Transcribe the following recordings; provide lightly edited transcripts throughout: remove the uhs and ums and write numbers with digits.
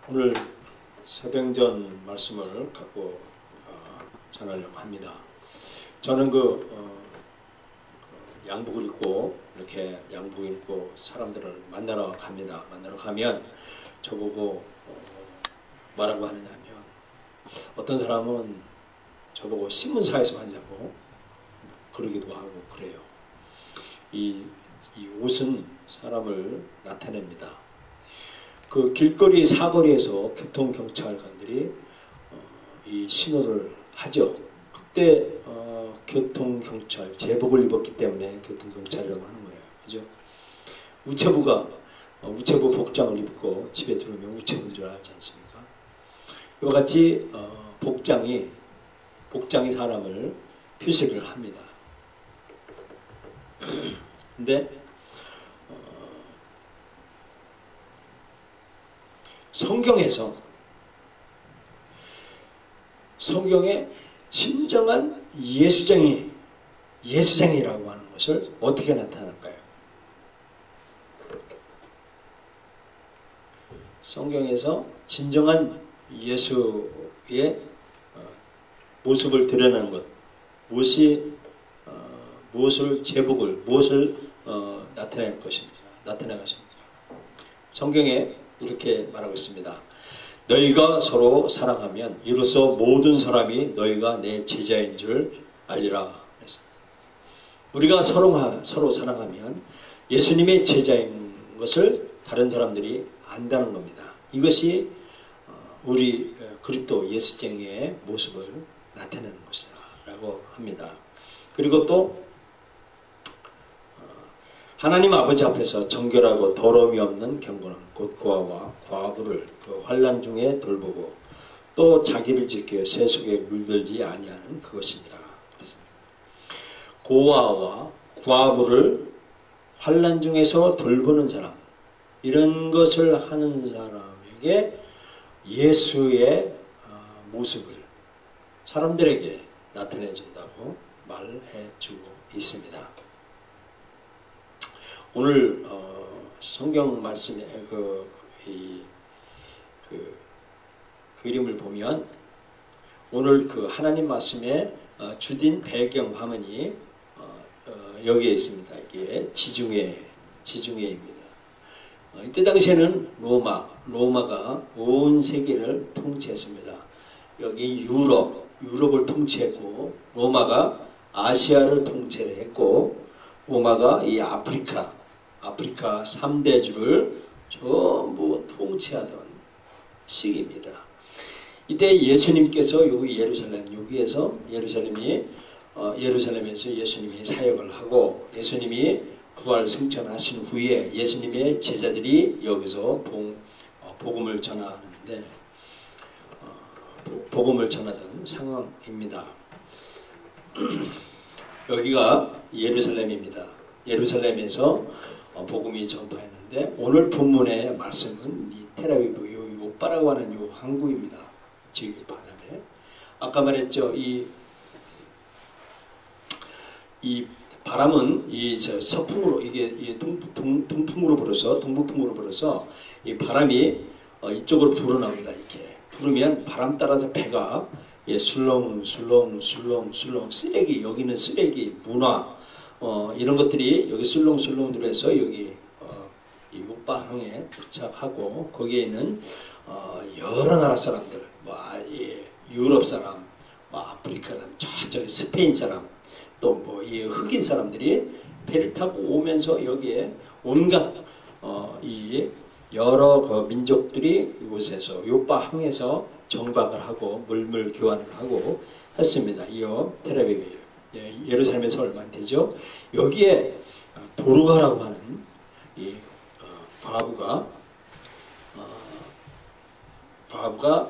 오늘 새벽전 말씀을 갖고 전하려고 합니다. 저는 양복을 입고 이렇게 양복 입고 사람들을 만나러 갑니다. 만나러 가면 저보고 뭐라고 하느냐면 어떤 사람은 저보고 신문사에서 왔냐고 그러기도 하고 그래요. 이 옷은 사람을 나타냅니다. 그 길거리 사거리에서 교통경찰관들이 이 신호를 하죠. 그때 교통경찰 제복을 입었기 때문에 교통경찰이라고 하는 거예요. 그죠? 우체부 복장을 입고 집에 들어오면 우체부인 줄 알지 않습니까? 이와 같이 복장이 사람을 표시를 합니다. 근데 성경에 진정한 예수쟁이라고 하는 것을 어떻게 나타날까요? 성경에서 진정한 예수의 모습을 드러내는 것, 무엇을 나타낼 것입니다. 성경에 이렇게 말하고 있습니다. 너희가 서로 사랑하면 이로써 모든 사람이 너희가 내 제자인 줄 알리라. 우리가 서로 사랑하면 예수님의 제자인 것을 다른 사람들이 안다는 겁니다. 이것이 우리 그리스도 예수쟁이의 모습을 나타내는 것이라고 합니다. 그리고 또 하나님 아버지 앞에서 정결하고 더러움이 없는 경건한 곧 고아와 과부를 그 환난 중에 돌보고 또 자기를 지켜 세속에 물들지 아니하는 그것이니라. 고아와 과부를 환난 중에서 돌보는 사람, 이런 것을 하는 사람에게 예수의 모습을 사람들에게 나타내준다고 말해주고 있습니다. 오늘 성경 말씀의 그 그림을 보면 오늘 그 하나님 말씀의 주된 배경 화면이 여기에 있습니다. 이게 지중해입니다. 이때 당시에는 로마가 온 세계를 통치했습니다. 여기 유럽을 통치했고 로마가 아시아를 통치를 했고 로마가 이 아프리카 3대주를 전부 통치하던 시기입니다. 이때 예수님께서 여기 예루살렘에서 예수님이 사역을 하고 예수님이 부활 승천하신 후에 예수님의 제자들이 여기서 복음을 전하는데 복음을 전하던 상황입니다. 여기가 예루살렘입니다. 예루살렘에서 복음이 전파했는데 오늘 본문의 말씀은 이 텔아비브 요빠라고 하는 요 항구입니다. 지금 바다에 아까 말했죠. 이 바람은 서풍으로 이게 동풍으로 불어서 이 바람이 이쪽으로 불어나옵니다. 이렇게 부르면 바람 따라서 배가 술렁 쓰레기, 여기는 쓰레기 문화 이런 것들이 여기 술렁 들어서 여기 이 육바항에 도착하고 거기에 있는 여러 나라 사람들, 유럽 사람, 아프리카 사람, 저쪽에 스페인 사람, 또 이 흑인 사람들이 배를 타고 오면서 여기에 온갖 이 여러 그 민족들이 이곳에서 요바항에서 정박을 하고 물물 교환을 하고 했습니다. 이어 텔아비브 예루살렘에서 얼마 안 되죠. 여기에 도르가라고 하는 이 과부가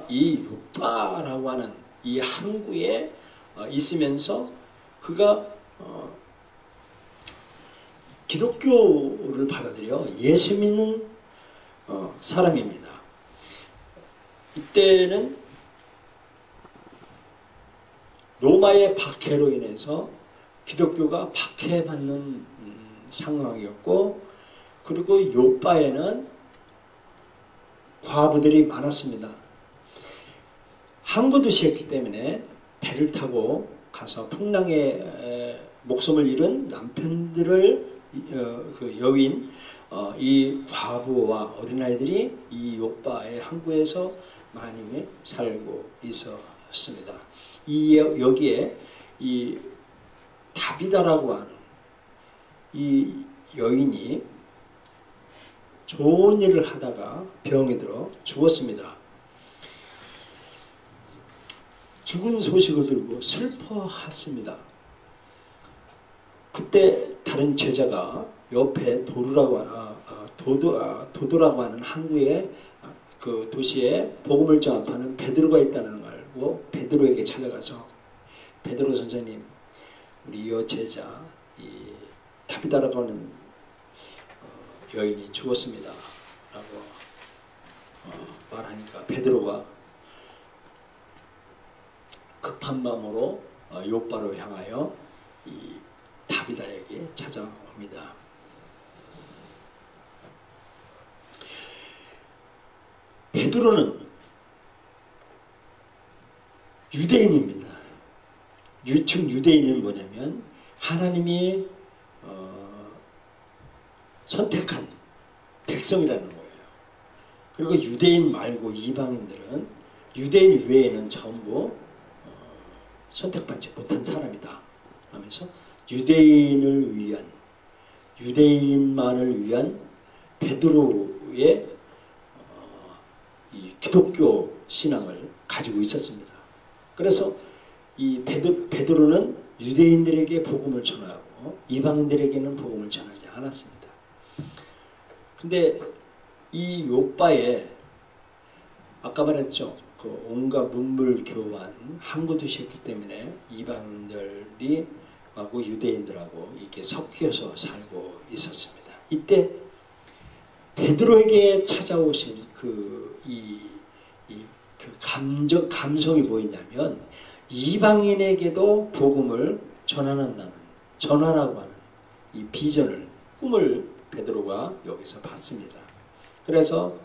이 요바라고 하는 이 항구에 있으면서 그가 기독교를 받아들여 예수 믿는 사람입니다. 이때는 로마의 박해로 인해서 기독교가 박해받는 상황이었고 그리고 요바에는 과부들이 많았습니다. 항구 도시였기 때문에 배를 타고 가서 풍랑에 목숨을 잃은 남편들을 그 여인 이 과부와 어린아이들이 이 욥바의 항구에서 많이 살고 있었습니다. 여기에 이 다비다라고 하는 이 여인이 좋은 일을 하다가 병이 들어 죽었습니다. 죽은 소식을 들고 슬퍼했습니다. 그때 다른 제자가 옆에 도도라고 하는 항구에 그 도시에 복음을 전파하는 베드로가 있다는 걸 알고 베드로에게 찾아가서 베드로 선생님, 우리 여 제자 이 다비다라고 하는 여인이 죽었습니다 라고 말하니까 베드로가 급한 마음으로 욥바로 향하여 이 다비다에게 찾아옵니다. 베드로는 유대인입니다. 유충 유대인은 뭐냐면 하나님이 선택한 백성이라는 거예요. 그리고 유대인 말고 이방인들은 유대인 외에는 전부 선택받지 못한 사람이다 하면서 유대인을 위한, 유대인만을 위한 베드로의 이 기독교 신앙을 가지고 있었습니다. 그래서 이 베드로는 유대인들에게 복음을 전하고 이방인들에게는 복음을 전하지 않았습니다. 근데 이 욥바에 아까 말했죠. 그 온갖 문물교환 항구 도시였기 때문에 이방인들이 하고 유대인들하고 이렇게 섞여서 살고 있었습니다. 이때 베드로에게 찾아오신 그 감성이 뭐였냐면 이방인에게도 복음을 전하라고 하는 이 비전을, 꿈을 베드로가 여기서 봤습니다. 그래서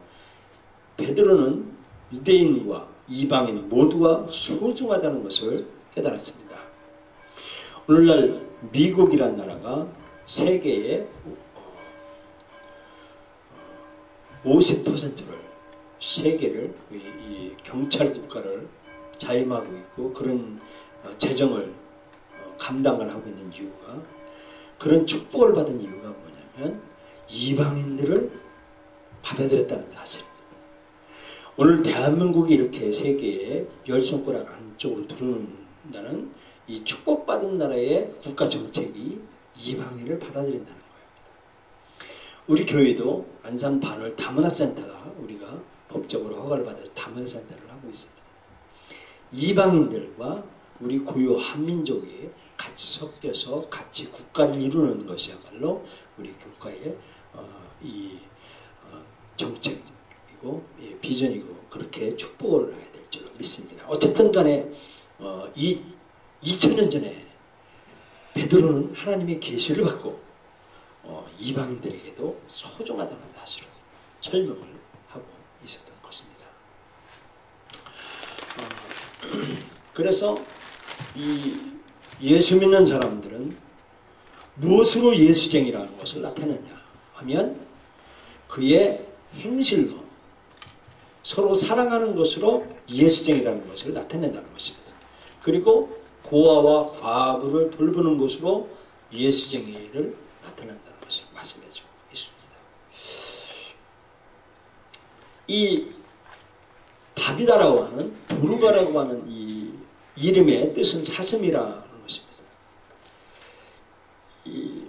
베드로는 유대인과 이방인 모두가 소중하다는 것을 깨달았습니다. 오늘날 미국이란 나라가 세계의 50%를 세계를 이 경찰 국가를 자임하고 있고 그런 재정을 감당을 하고 있는 이유가, 그런 축복을 받은 이유가 뭐냐면 이방인들을 받아들였다는 사실입니다. 오늘 대한민국이 이렇게 세계의 열 손가락 안쪽으로 들어온다는 이 축복받은 나라의 국가 정책이 이방인을 받아들인다는 거예요. 우리 교회도 안산 반월 다문화센터가 우리가 법적으로 허가를 받아서 다문화센터를 하고 있습니다. 이방인들과 우리 고유 한민족이 같이 섞여서 같이 국가를 이루는 것이야말로 우리 교회의 정책이고 비전이고 그렇게 축복을 해야 될 줄 믿습니다. 어쨌든 간에 2000년 전에 베드로는 하나님의 계시를 받고 이방인들에게도 소중하다는 사실을 설명을 하고 있었던 것입니다. 그래서 이 예수 믿는 사람들은 무엇으로 예수쟁이라는 것을 나타내냐 하면 그의 행실로 서로 사랑하는 것으로 예수쟁이라는 것을 나타낸다는 것입니다. 그리고 고아와 과부를 돌보는 것으로 예수쟁이를 나타낸다는 것을 말씀해 주고 있습니다. 이 다비다라고 하는, 부르가라고 하는 이 이름의 뜻은 사슴이라는 것입니다. 이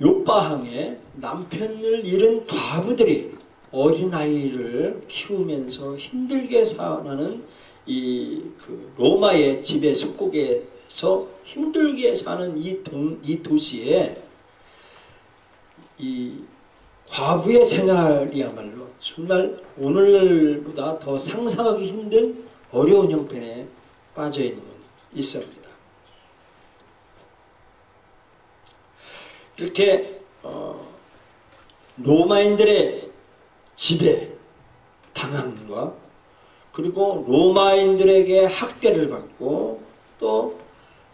욥바항에 남편을 잃은 과부들이 어린아이를 키우면서 힘들게 사는 그 로마의 지배 속국에서 힘들게 사는 이 도시에 이 과부의 생활이야말로 정말 오늘보다 더 상상하기 힘든 어려운 형편에 빠져 있습니다. 이렇게 로마인들의 지배, 당함과 그리고 로마인들에게 학대를 받고 또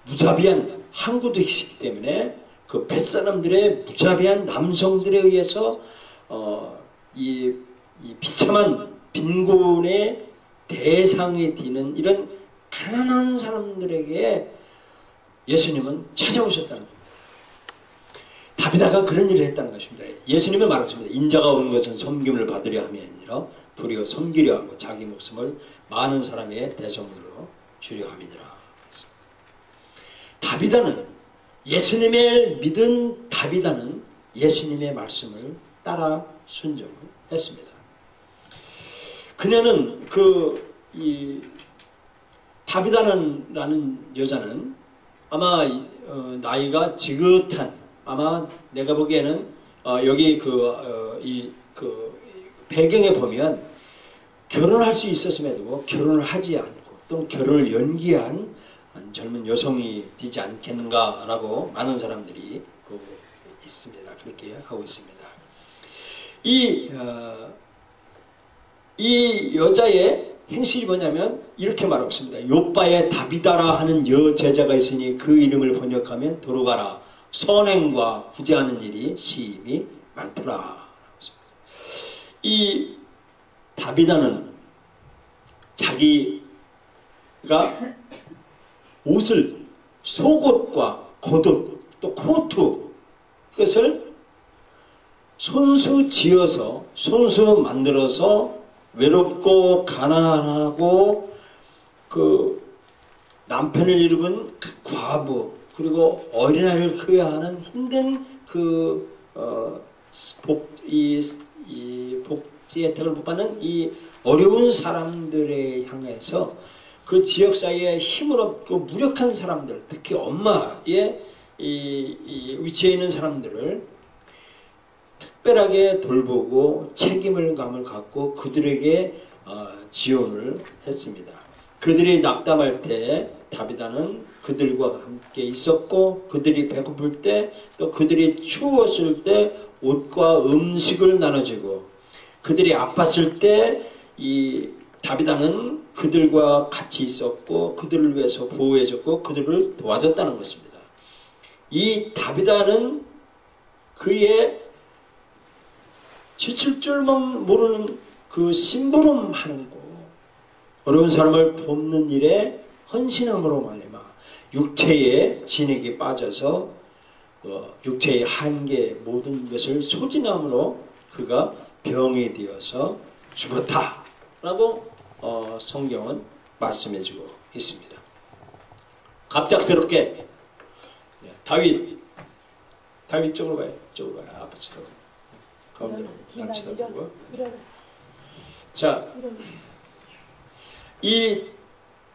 무자비한 항구도 있기 때문에 그 뱃사람들의 무자비한 남성들에 의해서 이 비참한 빈곤의 대상이 되는 이런 가난한 사람들에게 예수님은 찾아오셨다는 겁니다. 다비다가 그런 일을 했다는 것입니다. 예수님은 말하셨습니다. 인자가 온 것은 섬김을 받으려 함이 아니라 도리어 섬기려 하고 자기 목숨을 많은 사람의 대성물로 주려 함이니라. 다비다는 예수님의 믿은 다비다는 예수님의 말씀을 따라 순종을 했습니다. 그녀는 다비다라는 여자는 아마 나이가 지긋한 아마 내가 보기에는 여기 배경에 보면 결혼할 수 있었음에도 결혼을 하지 않고 또 결혼을 연기한 젊은 여성이 되지 않겠는가라고 많은 사람들이 보고 있습니다. 그렇게 하고 있습니다. 이 여자의 행실이 뭐냐면 이렇게 말하고 있습니다. 요바에 다비다라 하는 여제자가 있으니 그 이름을 번역하면 들어가라. 선행과 구제하는 일이 심히 많더라. 이 다비다는 자기가 옷을 속옷과 겉옷 또 코트 그것을 손수 지어서 손수 만들어서 외롭고 가난하고 그 남편을 잃은 과부 그리고 어린아이를 키워야 하는 힘든 이 복지 혜택을 못 받는 이 어려운 사람들에 향해서 그 지역 사회에 힘을 없고 무력한 사람들, 특히 엄마의 이 위치에 있는 사람들을 특별하게 돌보고 책임을 감을 갖고 그들에게 지원을 했습니다. 그들이 낙담할 때 다비다는 그들과 함께 있었고 그들이 배고플 때 또 그들이 추웠을 때 옷과 음식을 나눠주고 그들이 아팠을 때 이 다비다는 그들과 같이 있었고 그들을 위해서 보호해줬고 그들을 도와줬다는 것입니다. 이 다비다는 그의 지칠 줄 모르는 그 심부름하는 거 어려운 사람을 돕는 일에 헌신함으로 말미암아 육체의 진액이 빠져서 육체의 한계 모든 것을 소진함으로 그가 병이 되어서 죽었다라고 성경은 말씀해주고 있습니다. 갑작스럽게 다윗 쪽으로 가요. 쪽으로 가요. 아버지도 가운데로 앉히고 자, 이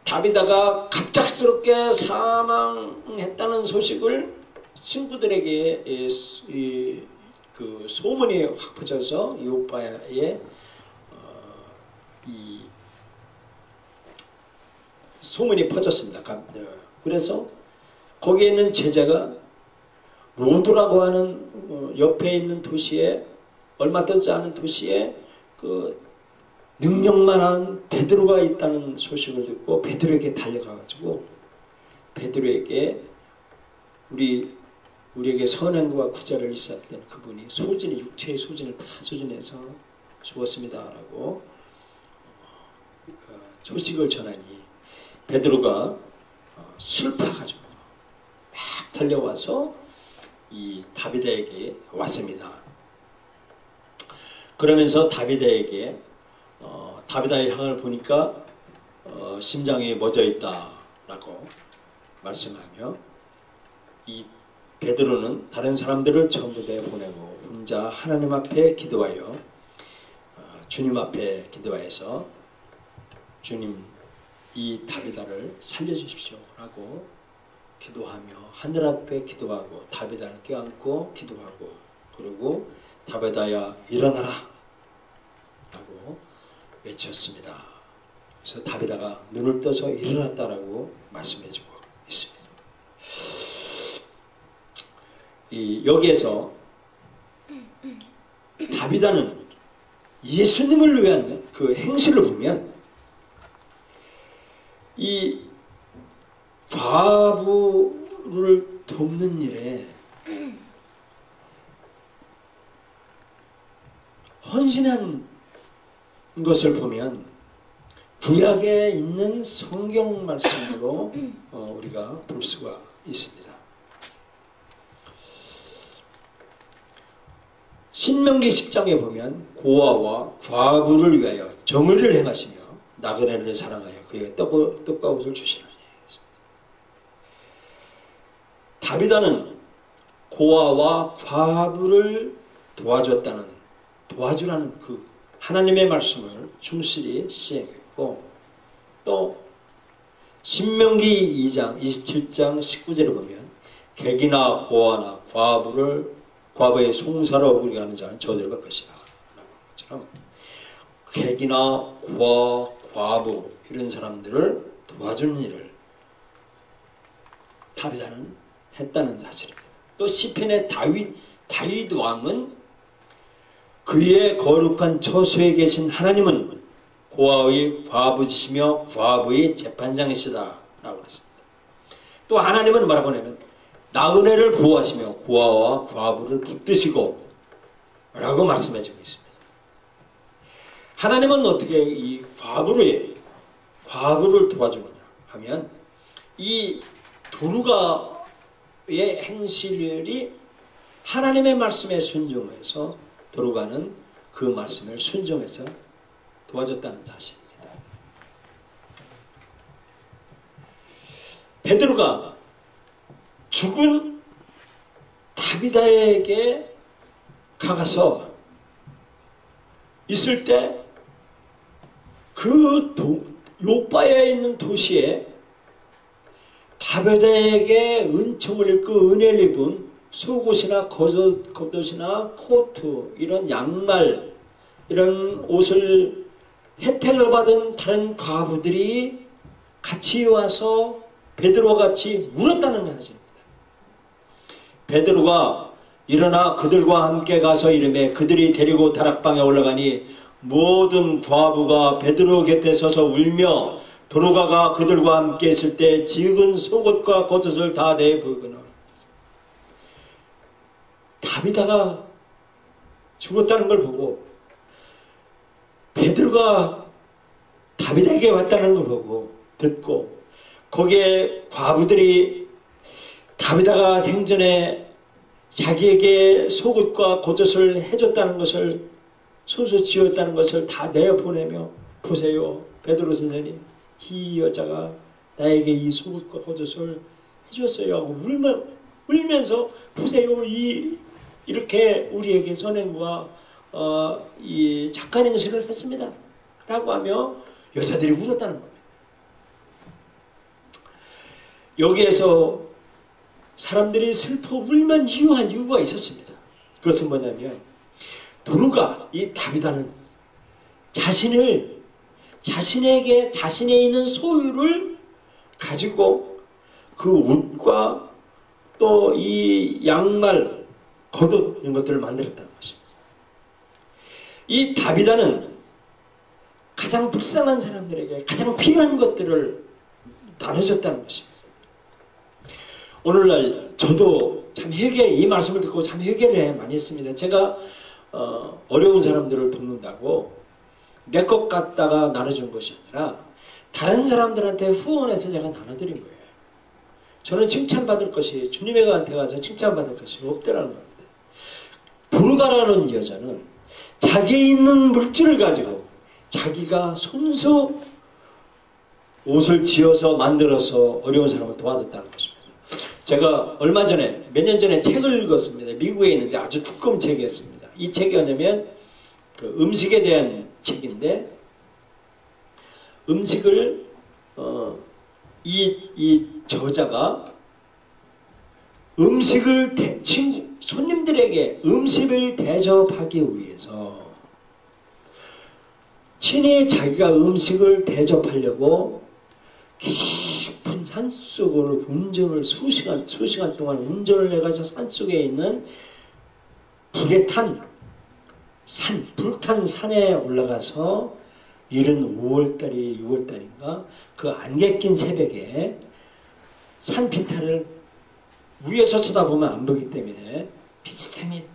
다비다가 갑작스럽게 사망했다는 소식을 친구들에게 그 소문이 확 퍼져서 요바에 이 소문이 퍼졌습니다. 그래서 거기에 있는 제자가 로도라고 하는 옆에 있는 도시에 얼마 되지 않은 도시에 그 능력만한 베드로가 있다는 소식을 듣고 베드로에게 달려가가지고 베드로에게 우리에게 선행과 구제를 있었던 그분이 육체의 소진을 다 소진해서 죽었습니다라고 소식을 전하니 베드로가 슬퍼가지고 막 달려와서 이 다비다에게 왔습니다. 그러면서 다비다에게 다비다의 향을 보니까 심장이 멎어 있다라고 말씀하며 이 베드로는 다른 사람들을 전부 내보내고 혼자 하나님 앞에 기도하여 주님 앞에 기도하여서 주님 이 다비다를 살려주십시오 라고 기도하며 하늘 앞에 기도하고 다비다를 껴안고 기도하고 그리고 다비다야 일어나라 라고 외쳤습니다. 그래서 다비다가 눈을 떠서 일어났다라고 말씀해주고 있습니다. 여기에서 다비다는 예수님을 위한 그 행실을 보면 이 과부를 돕는 일에 헌신한 것을 보면 구약에 있는 성경 말씀으로 우리가 볼 수가 있습니다. 신명기 10장에 보면 고아와 과부를 위하여 정의를 행하시며 나그네를 사랑하여 그에게 떡과 옷을 주시나니. 다비다는 고아와 과부를 도와주라는 그 하나님의 말씀을 충실히 시행했고, 또 신명기 2장 27장 19절을 보면 객이나 고아나 과부의 송사로 어울리게 하는 자는 저주를 받을 것이라 라는 것처럼 객이나 고아, 과부 이런 사람들을 도와주는 일을 다비다는 했다는 사실입니다. 또 시편의 다윗 왕은 그의 거룩한 처소에 계신 하나님은 고아의 과부지시며 과부의 재판장이시다 라고 했습니다. 또 하나님은 뭐라고 하냐면 나그네를 보호하시며 고아와 과부를 붙드시고 라고 말씀해 주고 있습니다. 하나님은 어떻게 이 과부를 도와주느냐 하면 이 도루가의 행실이 하나님의 말씀에 순종해서 도루가는 그 말씀을 순종해서 도와줬다는 사실입니다. 베드로가 죽은 다비다에게 가서 있을 때 그 요바에 있는 도시에 다비다에게 은총을 입고 은혜를 입은 속옷이나 겉옷이나 코트, 이런 양말, 이런 옷을 혜택을 받은 다른 과부들이 같이 와서 베드로와 같이 울었다는 것입니다. 베드로가 일어나 그들과 함께 가서 이르매 그들이 데리고 다락방에 올라가니 모든 과부가 베드로 곁에 서서 울며 도루가가 그들과 함께 있을 때 지은 속옷과 겉옷을 다 내보거나. 다비다가 죽었다는 걸 보고 베드로가 다비다에게 왔다는 걸 보고 듣고 거기에 과부들이 다비다가 생전에 자기에게 속옷과 겉옷을 해줬다는 것을 손수 지었다는 것을 다 내어보내며 보세요 베드로 선생님 이 여자가 나에게 이 속옷과 겉옷을 해줬어요 하고 울면서 보세요 이렇게 우리에게 선행과 이 착한 행실을 했습니다 라고 하며 여자들이 울었다는 겁니다. 여기에서 사람들이 슬퍼 울만 이유한 이유가 있었습니다. 그것은 뭐냐면 도루가 이 다비다는 자신에게 자신에 있는 소유를 가지고 그 옷과 또 이 양말, 겉옷 이런 것들을 만들었다는 것입니다. 이 다비다는 가장 불쌍한 사람들에게 가장 필요한 것들을 나눠줬다는 것입니다. 오늘날 저도 참 이 말씀을 듣고 참 회개를 많이 했습니다. 제가 어려운 사람들을 돕는다고 내 것 갖다가 나눠준 것이 아니라 다른 사람들한테 후원해서 제가 나눠드린 거예요. 저는 칭찬받을 것이 주님에게한테 가서 칭찬받을 것이 없더라는 겁니다. 도루가라는 여자는 자기에 있는 물질을 가지고 자기가 손수 옷을 지어서 만들어서 어려운 사람을 도와줬다는 것입니다. 제가 얼마 전에 몇 년 전에 책을 읽었습니다. 미국에 있는데 아주 두꺼운 책이었습니다. 이 책이 뭐냐면 그 음식에 대한 책인데 음식을 이 저자가 음식을 손님들에게 음식을 대접하기 위해서 친히 자기가 음식을 대접하려고 깊은 산속으로 운전을 수시간 동안 운전을 해가서 산속에 있는 불탄 산에 올라가서 이른 5월달이 6월달인가 그 안개 낀 새벽에 산 비탈을 위에서 쳐다보면 안 보기 때문에 비슷하게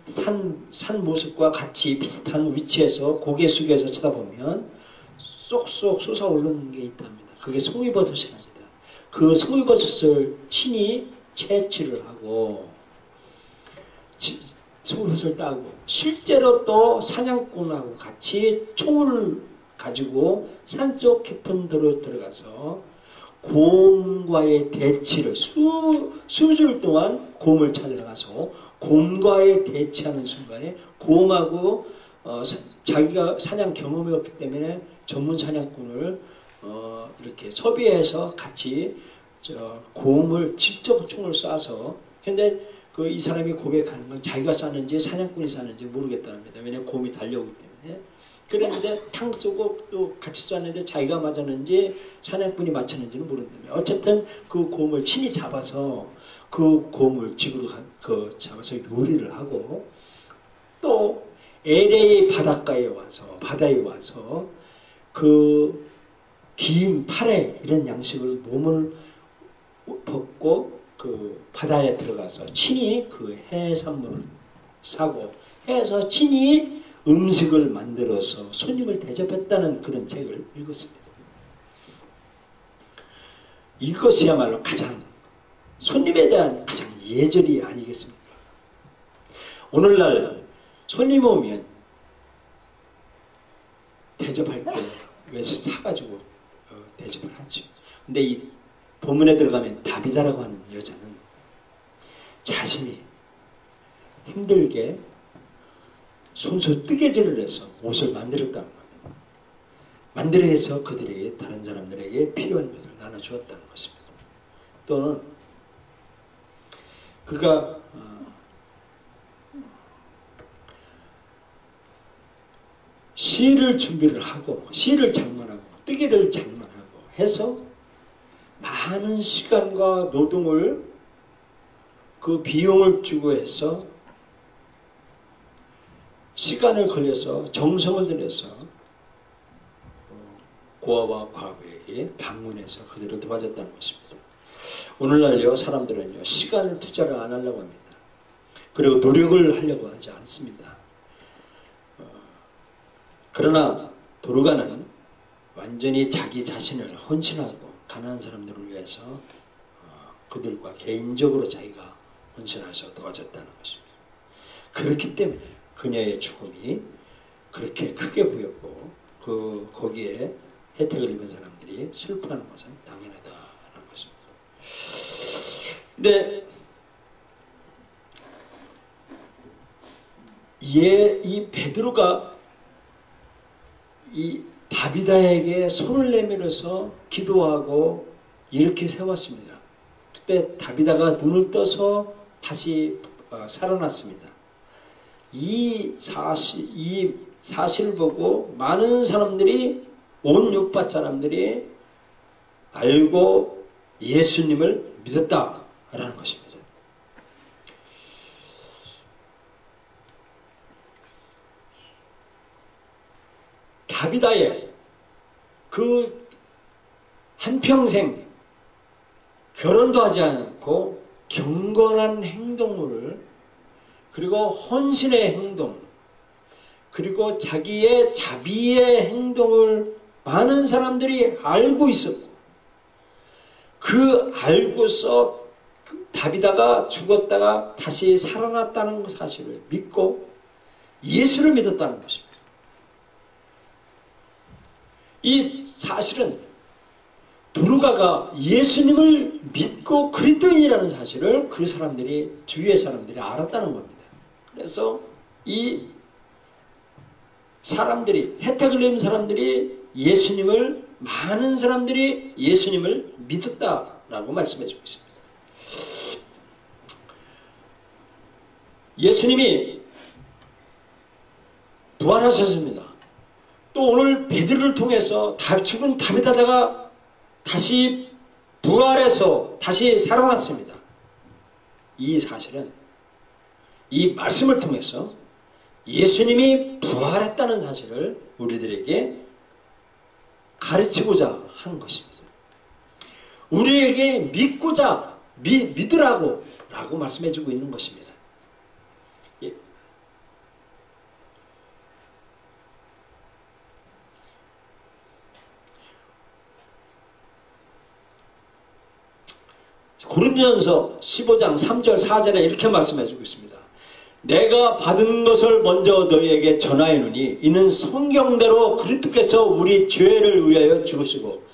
산 모습과 같이 비슷한 위치에서 고개 숙여서 쳐다보면 쏙쏙 솟아오르는 게 있답니다. 그게 송이버섯이랍니다. 그 송이버섯을 친히 채취를 하고 송이버섯을 따고 실제로 또 사냥꾼하고 같이 총을 가지고 산속 깊은 데로 들어가서 곰과의 대치를 수주일 동안 곰을 찾으러 가서 곰과의 대치하는 순간에 곰하고 자기가 사냥 경험이 없기 때문에 전문 사냥꾼을 이렇게 섭외해서 같이 곰을 직접 총을 쏴서 근데 이 사람이 고백하는 건 자기가 쐈는지 사냥꾼이 쐈는지 모르겠다는겁니다. 왜냐하면 곰이 달려오기 때문에. 그랬는데 탕 쏘고 또 같이 쐈는데 자기가 맞았는지 사냥꾼이 맞췄는지는 모른다며. 어쨌든 그 곰을 친히 잡아서 그 곰을 집으로 잡아서 요리를 하고 또 LA 바닷가에 와서 바다에 와서 그 긴 팔에 이런 양식을 몸을 벗고 그 바다에 들어가서 친히 그 해산물을 사고 해서 친히 음식을 만들어서 손님을 대접했다는 그런 책을 읽었습니다. 이것이야말로 가장 손님에 대한 가장 예절이 아니겠습니까? 오늘날 손님 오면 대접할 때 외서 사가지고 대접을 하죠. 근데 이 본문에 들어가면 다비다라고 하는 여자는 자신이 힘들게 손수 뜨개질을 해서 옷을 만들었다는 겁니다. 만들어서 그들에게 다른 사람들에게 필요한 것을 나눠주었다는 것입니다. 또는 그가 실을 준비를 하고 실을 장만하고 뜨개를 장만하고 해서 많은 시간과 노동을 그 비용을 주고 해서 시간을 걸려서 정성을 들여서 고아와 과부에게 방문해서 그들을 도와줬다는 것입니다. 오늘날요 사람들은요 시간을 투자를 안 하려고 합니다. 그리고 노력을 하려고 하지 않습니다. 그러나 도르가는 완전히 자기 자신을 헌신하고 가난한 사람들을 위해서 그들과 개인적으로 자기가 헌신해서 도와줬다는 것입니다. 그렇기 때문에 그녀의 죽음이 그렇게 크게 보였고 거기에 혜택을 입은 사람들이 슬퍼하는 것은 당연하다는 것입니다. 근데 이 베드로가 이 다비다에게 손을 내밀어서 기도하고 이렇게 세웠습니다. 그때 다비다가 눈을 떠서 다시 살아났습니다. 이 사실을 보고 많은 사람들이 온 요파 사람들이 알고 예수님을 믿었다라는 것입니다. 다비다의 그 한평생 결혼도 하지 않고 경건한 행동을 그리고 헌신의 행동 그리고 자기의 자비의 행동을 많은 사람들이 알고 있었고 그 알고서 다비다가 죽었다가 다시 살아났다는 사실을 믿고 예수를 믿었다는 것입니다. 이 사실은 도르가가 예수님을 믿고 그리스도인이라는 사실을 그 사람들이 주위의 사람들이 알았다는 겁니다. 그래서 이 사람들이 혜택을 입은 사람들이 많은 사람들이 예수님을 믿었다라고 말씀해주고 있습니다. 예수님이 부활하셨습니다. 또 오늘 베드로를 통해서 죽은 다비다가 다시 부활해서 다시 살아났습니다. 이 사실은 이 말씀을 통해서 예수님이 부활했다는 사실을 우리들에게 가르치고자 하는 것입니다. 우리에게 믿고자 믿으라고 라고 말씀해주고 있는 것입니다. 예. 고린도전서 15장 3절 4절에 이렇게 말씀해주고 있습니다. 내가 받은 것을 먼저 너희에게 전하였노니 이는 성경대로 그리스도께서 우리 죄를 위하여 죽으시고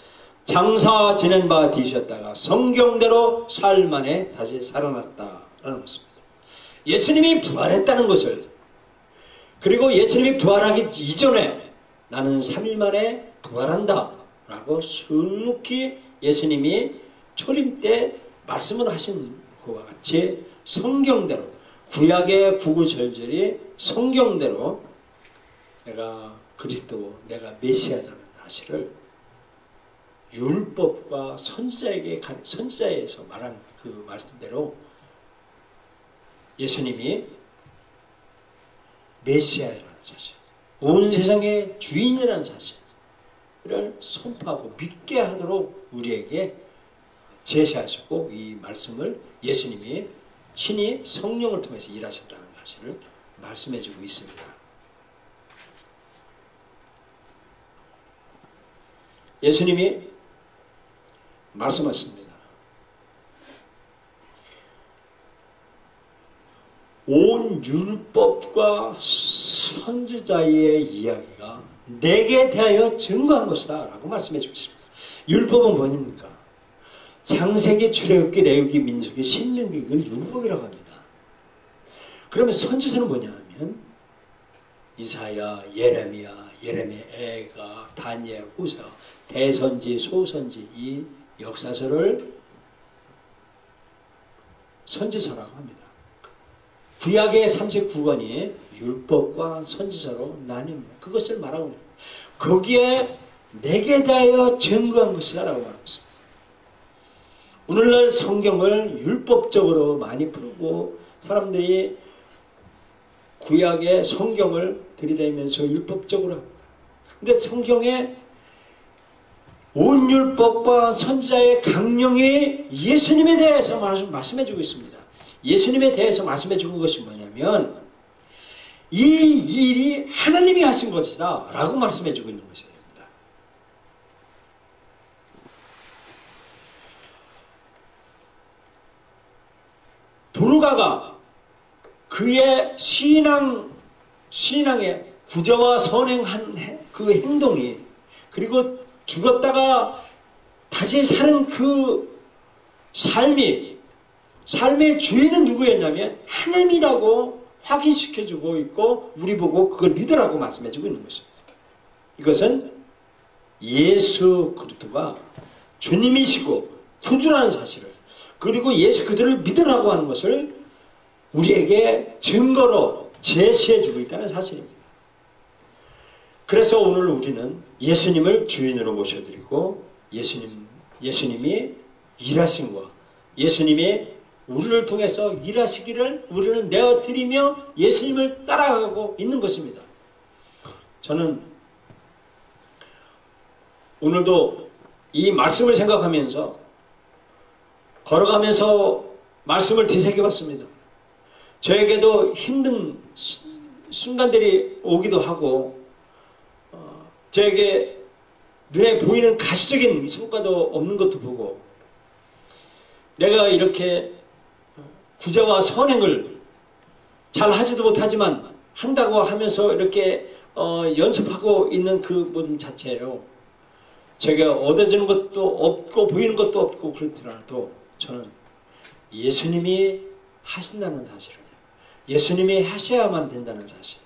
장사 지낸 바 되셨다가 성경대로 사흘 만에 다시 살아났다라는 것입니다. 예수님이 부활했다는 것을, 그리고 예수님이 부활하기 이전에 나는 3일 만에 부활한다 라고 순묵히 예수님이 초림 때 말씀을 하신 것과 같이 성경대로, 구약의 구구절절이 성경대로 내가 그리스도, 내가 메시아라는 사실을 율법과 선지자에서 말한 그 말씀대로 예수님이 메시아라는 사실, 온 세상의 주인이라는 사실을 선포하고 믿게 하도록 우리에게 제시하시고, 이 말씀을 예수님이 친히 성령을 통해서 일하셨다는 사실을 말씀해주고 있습니다. 예수님이 말씀하십니다. 온 율법과 선지자의 이야기가 내게 대하여 증거한 것이다 라고 말씀해주고 있습니다. 율법은 뭐입니까? 창세기, 출애굽기, 레위기, 민수기, 신명기, 이걸 율법이라고 합니다. 그러면 선지서는 뭐냐 하면 이사야, 예레미야, 애가, 다니엘, 후서, 대선지, 소선지, 이 역사서를 선지서라고 합니다. 구약의 39권이 율법과 선지서로 나뉩니다. 그것을 말하고 있습니다. 거기에 내게 대하여 증거한 것이다 라고 말하고 있습니다. 오늘날 성경을 율법적으로 많이 풀고 사람들이 구약의 성경을 들이대면서 율법적으로 합니다. 근데 성경에 온 율법과 선지자의 강령이 예수님에 대해서 말씀해주고 있습니다. 예수님에 대해서 말씀해주는 것이 뭐냐면 이 일이 하나님이 하신 것이다 라고 말씀해주고 있는 것입니다. 도르가가 그의 신앙의 구제와 선행한 그 행동이, 그리고 죽었다가 다시 사는 그 삶의 주인은 누구였냐면 하나님이라고 확인시켜주고 있고 우리 보고 그걸 믿으라고 말씀해주고 있는 것입니다. 이것은 예수 그리스도가 주님이시고 구주라는 사실을, 그리고 예수 그리스도를 믿으라고 하는 것을 우리에게 증거로 제시해주고 있다는 사실입니다. 그래서 오늘 우리는 예수님을 주인으로 모셔드리고 예수님이 일하신 것, 예수님이 우리를 통해서 일하시기를 우리는 내어드리며 예수님을 따라가고 있는 것입니다. 저는 오늘도 이 말씀을 생각하면서 걸어가면서 말씀을 되새겨봤습니다. 저에게도 힘든 순간들이 오기도 하고 저에게 눈에 보이는 가시적인 성과도 없는 것도 보고 내가 이렇게 구제와 선행을 잘 하지도 못하지만 한다고 하면서 이렇게 연습하고 있는 그 모든 자체로 제가 얻어지는 것도 없고 보이는 것도 없고 그렇더라도 저는 예수님이 하신다는 사실을, 예수님이 하셔야만 된다는 사실,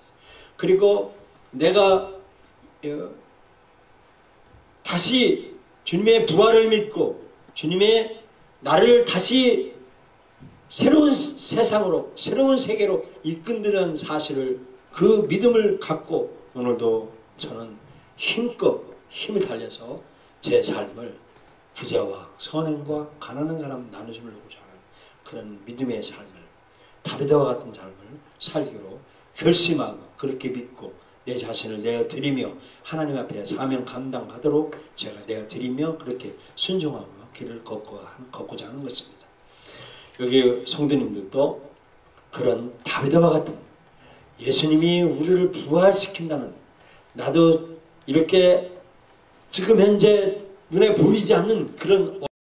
그리고 내가 다시 주님의 부활을 믿고 주님의 나를 다시 새로운 세상으로, 새로운 세계로 이끈다는 사실을, 그 믿음을 갖고 오늘도 저는 힘껏 힘을 달려서 제 삶을 구제와 선행과 가난한 사람 나누심을로고자 하는 그런 믿음의 삶을, 다비드와 같은 삶을 살기로 결심하고 그렇게 믿고 내 자신을 내어드리며 하나님 앞에 사명 감당하도록 제가 내어드리며 그렇게 순종하며 길을 걷고자 하는 것입니다. 여기 성도님들도 그런 다윗과 같은 예수님이 우리를 부활시킨다는, 나도 이렇게 지금 현재 눈에 보이지 않는 그런